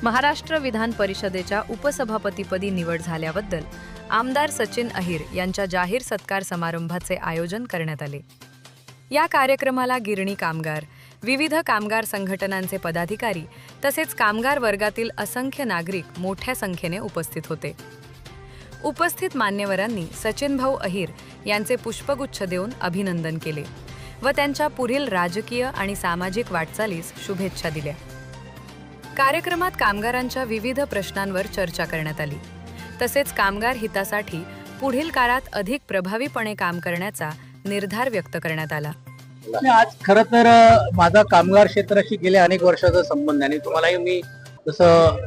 महाराष्ट्र विधान परिषदेच्या उपसभापतीपदी निवड झाल्याबद्दल आमदार सचिन अहिर यांच्या जाहीर सत्कार समारंभाचे आयोजन करण्यात आले। या कार्यक्रमाला गिरणी कामगार, विविध कामगार संघटनांचे पदाधिकारी तसेच कामगार वर्गातील असंख्य नागरिक मोठ्या संख्येने उपस्थित होते। उपस्थित मान्यवरांनी सचिन भाऊ अहिर यांचे पुष्पगुच्छ देऊन अभिनंदन केले व त्यांच्या पुढील राजकीय आणि सामाजिक वाटचालीस शुभेच्छा दिल्या। कार्यक्रमात कामगारांच्या विविध प्रश्नांवर चर्चा करण्यात आली तसेच कामगार हितासाठी पुढील काळात अधिक प्रभावीपणे काम करण्याचा निर्धार व्यक्त करण्यात आला। आज खरं तर माझा कामगार क्षेत्राशी गेल्या अनेक वर्षाचा संबंध आहे आणि तुम्हालाही मी जसं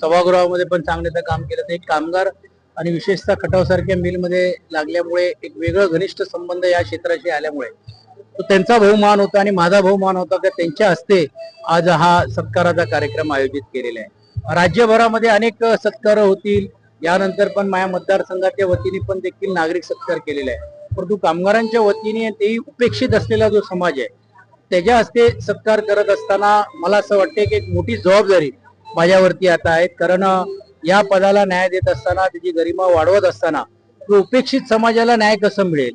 सभागृहामध्ये पण सांगण्याचं काम केलं तर एक कामगार आणि विशेषतः खटावसारख्या मिलमध्ये लागल्यामुळे एक वेगळं घनिष्ठ संबंध या क्षेत्राशी आल्यामुळे तो त्यांचा बहुमान होता आणि माझा बहुमान होता की त्यांच्या हस्ते आज हा सत्काराचा कार्यक्रम आयोजित केलेला आहे। राज्यभरामध्ये अनेक सत्कार होतील, यानंतर पण माझ्या मतदारसंघाच्या वतीने पण देखील नागरिक सत्कार केलेला आहे, परंतु कामगारांच्या वतीने तेही उपेक्षित असलेला जो समाज आहे त्याच्या हस्ते सत्कार करत असताना मला असं वाटते की एक मोठी जबाबदारी माझ्यावरती आता आहे। कारण या पदाला न्याय देत असताना, त्याची गरिमा वाढवत असताना उपेक्षित समाजाला न्याय कसं मिळेल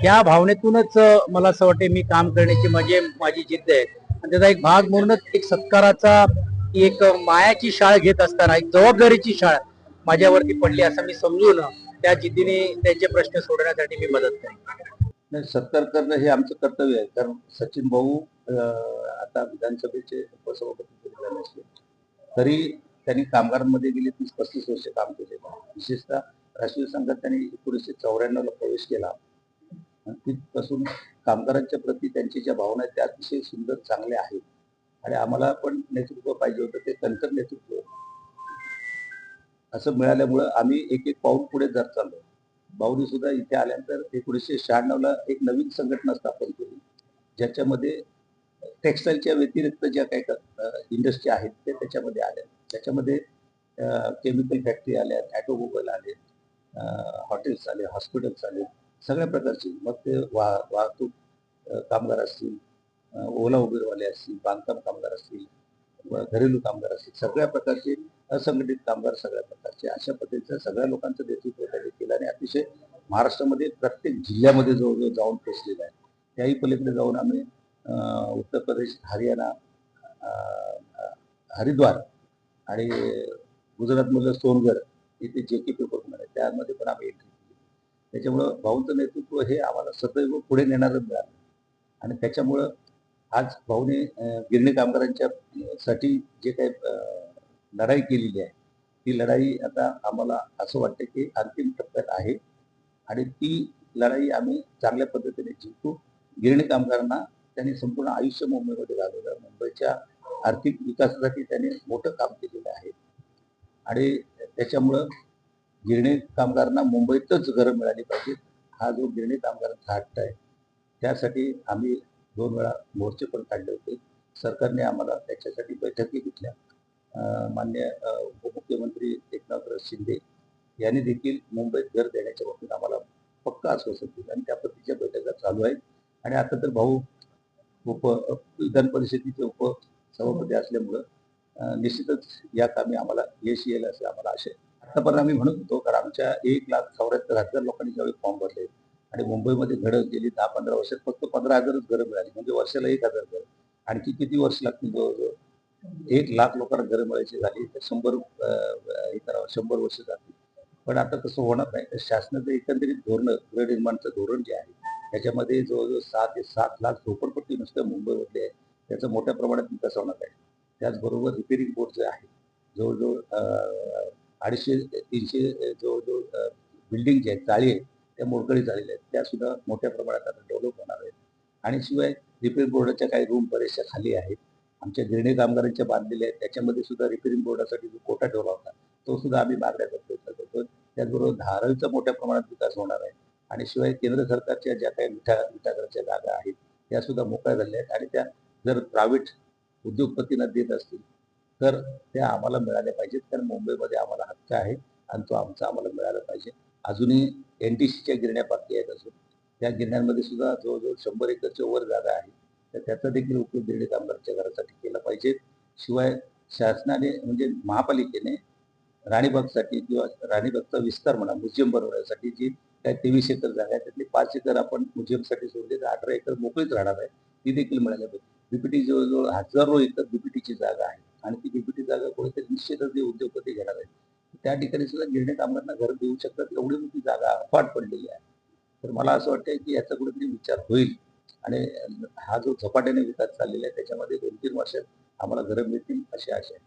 या भावनेतूनच मला असं वाटते मी काम करण्याची माझी जिद्द आहे आणि त्याचा एक भाग म्हणूनच एक सत्काराचा, एक मायाची शाळ घेत असताना एक जबाबदारीची शाळ माझ्यावरती पडली असं मी समजून त्या जिद्दीने त्यांचे प्रश्न सोडवण्यासाठी मी मदत करेन। सत्कार करणं हे आमचं कर्तव्य आहे, कारण सचिन भाऊ आता विधानसभेचे उपसभापती झाले असले तरी त्यांनी कामगारांमध्ये गेले 30-35 वर्ष काम केलेलं आहे। विशेषतः राष्ट्रीय संघात त्यांनी 1994 ला प्रवेश केला। तिथपासून कामगारांच्या प्रती त्यांची ज्या भावना आहेत त्या अतिशय सुंदर, चांगल्या आहेत आणि आम्हाला पण नेतृत्व पाहिजे होतं, ते तंत्र नेतृत्व असं मिळाल्यामुळं आम्ही एक एक पाऊल पुढे जात चाललो। भाऊनी सुद्धा इथे आल्यानंतर 1996 ला एक नवीन संघटना स्थापन केली, ज्याच्यामध्ये टेक्सटाईलच्या व्यतिरिक्त ज्या काही इंडस्ट्री आहेत ते त्याच्यामध्ये आल्या। त्याच्यामध्ये केमिकल फॅक्टरी आल्या, ऑटोमोबाईल आले, हॉटेल्स आले, हॉस्पिटल्स आले, सगळ्या प्रकारची, मग ते वाहतूक कामगार असतील, ओला उबेरवाले असतील, बांधकाम कामगार असतील, घरेलू कामगार असतील, सगळ्या प्रकारचे असंघटित कामगार, सगळ्या प्रकारचे अशा पद्धतीचं सगळ्या लोकांचं नेतृत्व त्यांनी केलं आणि अतिशय महाराष्ट्रामध्ये प्रत्येक जिल्ह्यामध्ये जवळजवळ जाऊन पोहोचलेला आहे। त्याही पलीकडे जाऊन आम्ही उत्तर प्रदेश, हरियाणा, हरिद्वार आणि गुजरातमधलं सोनगड इथे JK पेपर आहे त्यामध्ये पण आम्ही एंट्री केली। त्याच्यामुळं भाऊंचं नेतृत्व हे आम्हाला सदैव पुढे नेणारं मिळालं आणि त्याच्यामुळं आज भाऊने गिरणी कामगारांच्या साठी जे काही लढाई केलेली आहे ती लढाई आता आम्हाला असं वाटतं की अंतिम टप्प्यात आहे आणि ती लढाई आम्ही चांगल्या पद्धतीने जिंकू। गिरणी कामगारांना त्यांनी संपूर्ण आयुष्य मुंबईमध्ये घालवलं, मुंबईच्या आर्थिक विकासासाठी त्यांनी मोठं काम केलेलं आहे आणि त्याच्यामुळं गिरणी कामगारांना मुंबईतच घरं मिळाली पाहिजेत, हा जो गिरणी कामगारांचा हट्ट आहे त्यासाठी आम्ही 2 वेळा मोर्चे पण काढले होते। सरकारने आम्हाला त्याच्यासाठी बैठकी घेतल्या। माननीय उपमुख्यमंत्री एकनाथ शिंदे यांनी देखील मुंबईत घर देण्याच्या बाबतीत आम्हाला पक्का आश्वासन दिलं आणि त्या पद्धतीच्या बैठका चालू आहेत आणि आता तर भाऊ विधान परिषदेचे उपसभापती असल्यामुळं निश्चितच या कामी आम्हाला यश येईल असे आम्हाला आशा आहे। आतापर्यंत आम्ही म्हणत होतो, कारण आमच्या 1,74,000 लोकांनी ज्यावेळी फॉर्म भरले आणि मुंबईमध्ये घरं गेली 10-15 वर्षात फक्त 15,000च घरं मिळाली, म्हणजे वर्षाला 1,000 घरं। आणखी किती वर्ष लागतील? जवळजवळ 1,00,000 लोकांना घरं मिळायची झाली तर 100 वर्ष जातील। पण आता तसं होणार नाही। तर शासनाचं एकंदरीत धोरण, गृहनिर्माणचं धोरण जे आहे त्याच्यामध्ये जवळजवळ 6 ते 7 लाख झोपडपट्टी नुसतं मुंबईमधले आहे, त्याचा मोठ्या प्रमाणात विकास होणार आहे। त्याचबरोबर रिपेरिंग बोर्ड जे आहे जवळजवळ 250-300 जवळजवळ बिल्डिंग जे आहेत, चाळी आहेत, त्या मोडकळी झालेल्या आहेत, त्या सुद्धा मोठ्या प्रमाणात आता डेव्हलप होणार आहेत आणि शिवाय रिपेरिंग बोर्डाच्या काही रूम बऱ्याचशा खाली आहेत, आमच्या गिरणी कामगारांच्या बांधलेल्या आहेत, त्याच्यामध्ये सुद्धा रिपेरिंग बोर्डासाठी जो कोटा ठेवला होता तो सुद्धा आम्ही मागण्याचा प्रयत्न करतो। त्याचबरोबर धारावीचा मोठ्या प्रमाणात विकास होणार आहे आणि शिवाय केंद्र सरकारच्या ज्या काही मिठागरच्या जागा आहेत त्या सुद्धा मोकळ्या झालेल्या आहेत आणि त्या जर प्रायव्हेट उद्योगपतींना देत असतील तर त्या आम्हाला मिळाल्या पाहिजेत, कारण मुंबईमध्ये आम्हाला हक्क आहे आणि तो आम्हाला मिळाला पाहिजे। अजूनही NTCच्या गिरण्या बाकी आहेत, असून त्या गिरण्यांमध्ये सुद्धा जवळजवळ 100 एकरच्या वर जागा आहे, तर त्याचा देखील उपयोग गिरणी कामगारांच्या घरासाठी केला पाहिजे। शिवाय शासनाने म्हणजे महापालिकेने राणीबागसाठी किंवा राणीबागचा विस्तार म्हणा म्युझियम बनवण्यासाठी जी काय 23 एकर जागा आहे त्यातली 5 एकर आपण म्युझियमसाठी सोडली तर 18 एकर मोकळीच राहणार आहे. ती देखील मिळायला पाहिजे. बीपीटी जवळजवळ हजारो एकर बीपीटीची जागा आहे आणि ती बीपीटी जागा कोणीतरी निश्चितच जे उद्योगपती घेणार आहेत. त्या ठिकाणी सुद्धा गिरणी कामगारांना घर देऊ शकतात एवढी मोठी जागा अफाट पडलेली आहे. तर मला असं वाटतंय की याचा कुठेतरी विचार होईल आणि हा जो झपाट्याने विकास चाललेला आहे त्याच्यामध्ये 2-3 वर्षात आम्हाला घरं मिळतील अशी आशा आहे.